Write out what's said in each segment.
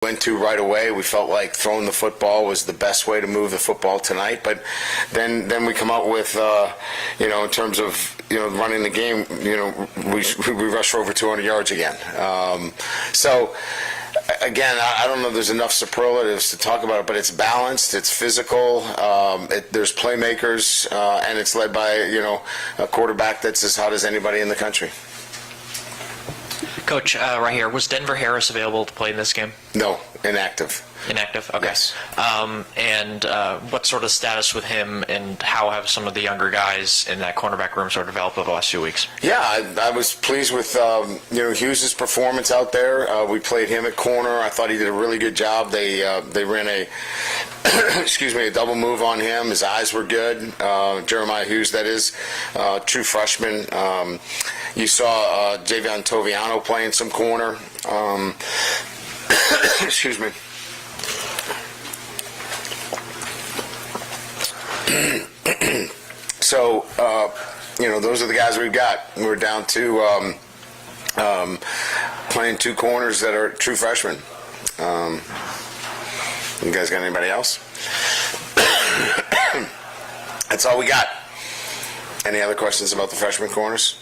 went to right away. We felt like throwing the football was the best way to move the football tonight. But then we come out with, in terms of, running the game, we rushed for over 200 yards again. So, again, I don't know if there's enough superlatives to talk about it, but it's balanced, it's physical, there's playmakers, and it's led by, a quarterback that's as hot as anybody in the country. Coach, right here, was Denver Harris available to play in this game? No, inactive. Inactive? Okay. Yes. And what sort of status with him, and how have some of the younger guys in that cornerback room sort of developed over the last few weeks? Yeah, I was pleased with Hughes' performance out there. We played him at corner. I thought he did a really good job. They ran a a double move on him. His eyes were good. Jeremiah Hughes, that is, true freshman. You saw Javion Toviano playing some corner. Excuse me. So, those are the guys we've got. We're down to playing two corners that are true freshmen. You guys got anybody else? That's all we got. Any other questions about the freshman corners?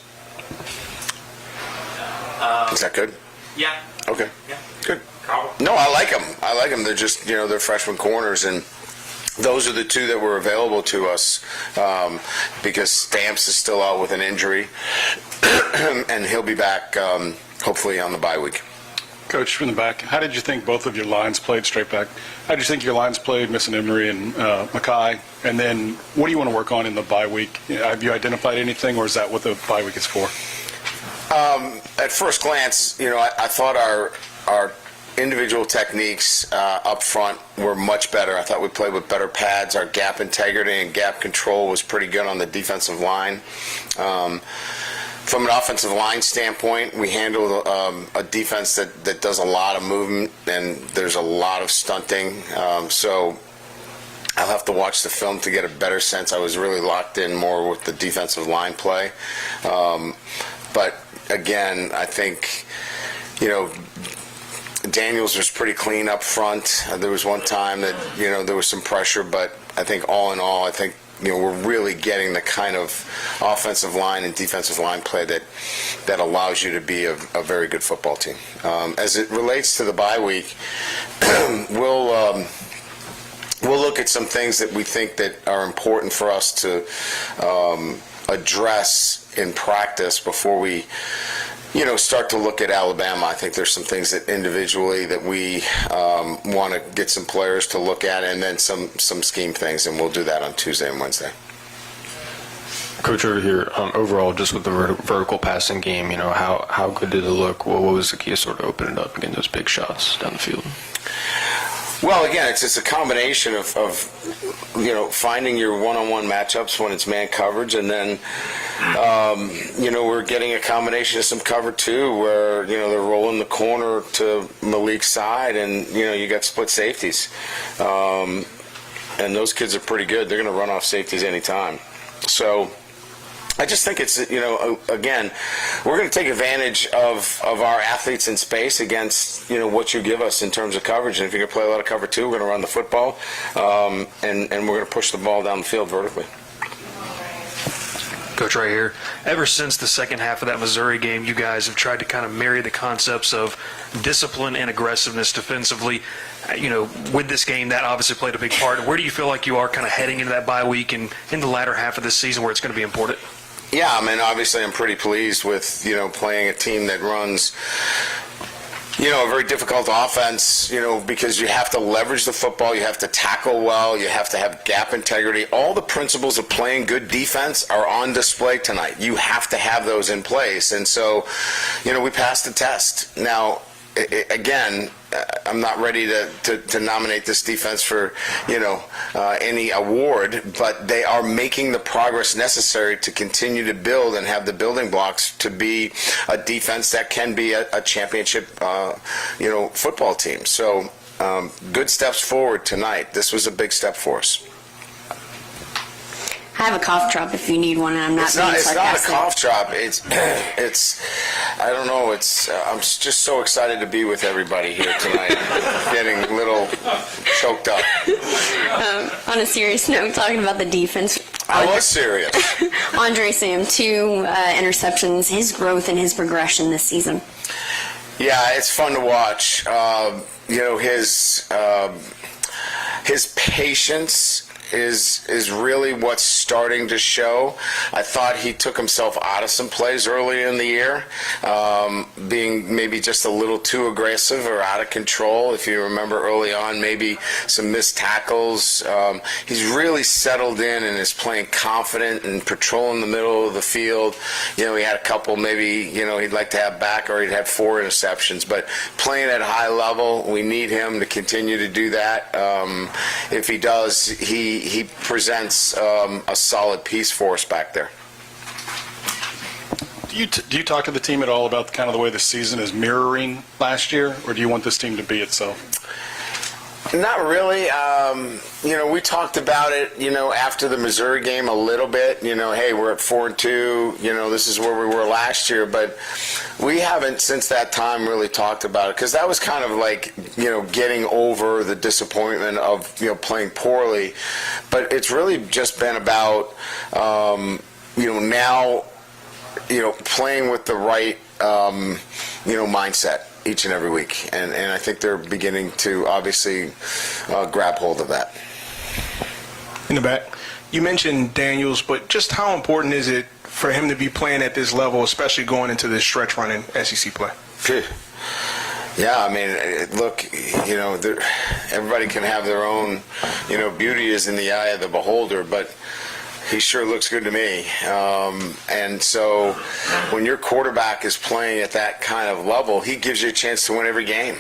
Is that good? Yeah. Okay. Yeah. Good. Carl? No, I like them. They're just, they're freshman corners, and those are the two that were available to us because Stamps is still out with an injury, and he'll be back hopefully on the bye week. Coach, from the back, how did you think both of your lines played straight back? How did you think your lines played, missing Emery and Mackay? And then what do you want to work on in the bye week? Have you identified anything, or is that what the bye week is for? At first glance, I thought our individual techniques up front were much better. I thought we played with better pads. Our gap integrity and gap control was pretty good on the defensive line. From an offensive line standpoint, we handled a defense that does a lot of movement, and there's a lot of stunting. So I'll have to watch the film to get a better sense. I was really locked in more with the defensive line play. But again, I think, Daniels was pretty clean up front. There was one time that, there was some pressure, but I think all in all, we're really getting the kind of offensive line and defensive line play that allows you to be a very good football team. As it relates to the bye week, we'll look at some things that we think that are important for us to address in practice before we start to look at Alabama. I think there's some things that individually that we want to get some players to look at, and then some scheme things, and we'll do that on Tuesday and Wednesday. Coach, over here, overall, just with the vertical passing game, how good did it look? What was the key to sort of open it up and getting those big shots down the field? Well, again, it's a combination of finding your one-on-one matchups when it's man coverage, and then we're getting a combination of some cover two where they're rolling the corner to Malik's side, and you got split safeties, and those kids are pretty good. They're going to run off safeties anytime. So I just think it's, again, we're going to take advantage of our athletes in space against, what you give us in terms of coverage. And if you're going to play a lot of cover two, we're going to run the football, and we're going to push the ball down the field vertically. Coach, right here, ever since the second half of that Missouri game, you guys have tried to kind of marry the concepts of discipline and aggressiveness defensively. With this game, that obviously played a big part. Where do you feel like you are kind of heading into that bye week and in the latter half of this season where it's going to be important? Yeah, obviously I'm pretty pleased with, playing a team that runs, a very difficult offense, because you have to leverage the football, you have to tackle well, you have to have gap integrity. All the principles of playing good defense are on display tonight. You have to have those in place. And so, we passed the test. Now, again, I'm not ready to nominate this defense for, any award, but they are making the progress necessary to continue to build and have the building blocks to be a defense that can be a championship, football team. So, good steps forward tonight. This was a big step for us. I have a cough drop if you need one, and I'm not It's being not a sarcastic. cough drop. It's I don't know. I'm just so excited to be with everybody here tonight. Getting a little choked up. On a serious note, talking about the defense, I was serious. Andre Sam, 2 interceptions, his growth and his progression this season. Yeah, it's fun to watch. His patience is really what's starting to show. I thought he took himself out of some plays early in the year, being maybe just a little too aggressive or out of control. If you remember early on, maybe some missed tackles. He's really settled in and is playing confident and patrolling the middle of the field. He had a couple maybe, he'd like to have back, or he'd have 4 interceptions. But playing at a high level, we need him to continue to do that. If he does, he presents a solid piece for us back there. Do you talk to the team at all about kind of the way the season is mirroring last year, or do you want this team to be itself? Not really. We talked about it, after the Missouri game a little bit. Hey, we're at 4-2. This is where we were last year. But we haven't, since that time, really talked about it, because that was kind of like, getting over the disappointment of, playing poorly. But it's really just been about, now, playing with the right, mindset each and every week. And I think they're beginning to obviously grab hold of that. In the back, you mentioned Daniels, but just how important is it for him to be playing at this level, especially going into this stretch run in SEC play? Yeah, I mean, look, everybody can have their own, beauty is in the eye of the beholder, but he sure looks good to me. And so when your quarterback is playing at that kind of level, he gives you a chance to win every game.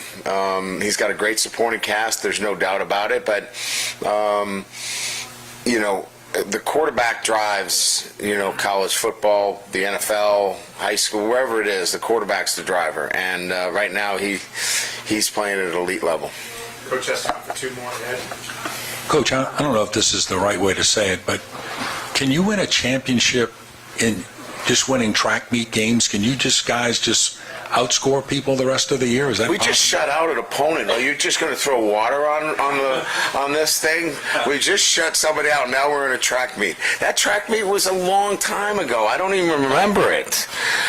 He's got a great supporting cast. There's no doubt about it. But, the quarterback drives, college football, the NFL, high school, wherever it is, the quarterback's the driver. And right now he's playing at an elite level. Coach has time for 2 more. Coach, I don't know if this is the right way to say it, but can you win a championship in just winning track meet games? Can you guys outscore people the rest of the year? Is that We just shut out an opponent. Are you just going to throw water on this thing? We just shut somebody out. Now we're in a track meet. That track meet was a long time ago. I don't even remember it.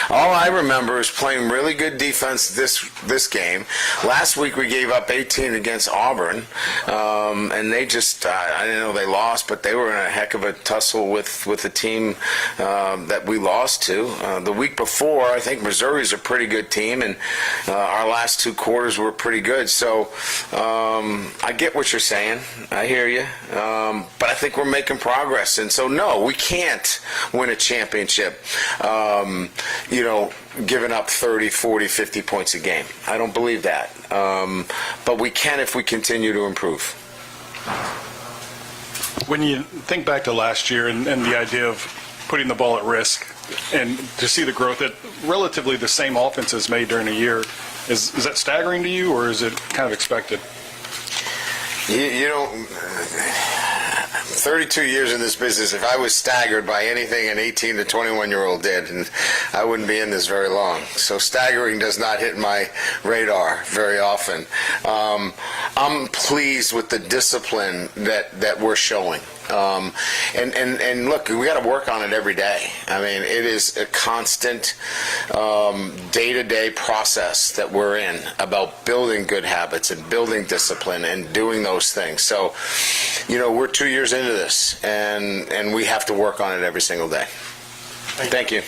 All I remember is playing really good defense this game. Last week we gave up 18 against Auburn, and they just I didn't know they lost, but they were in a heck of a tussle with the team that we lost to. The week before, I think Missouri's a pretty good team, and our last 2 quarters were pretty good. So I get what you're saying. I hear you. But I think we're making progress. And so, no, we can't win a championship, giving up 30, 40, 50 points a game. I don't believe that. But we can if we continue to improve. When you think back to last year and the idea of putting the ball at risk, and to see the growth that relatively the same offense has made during a year, is that staggering to you, or is it kind of expected? 32 years in this business, if I was staggered by anything an 18 to 21-year-old did, and I wouldn't be in this very long. So staggering does not hit my radar very often. I'm pleased with the discipline that we're showing. And look, we got to work on it every day. I mean, it is a constant day-to-day process that we're in about building good habits and building discipline and doing those things. So, we're 2 years into this, and we have to work on it every single day. Thank you.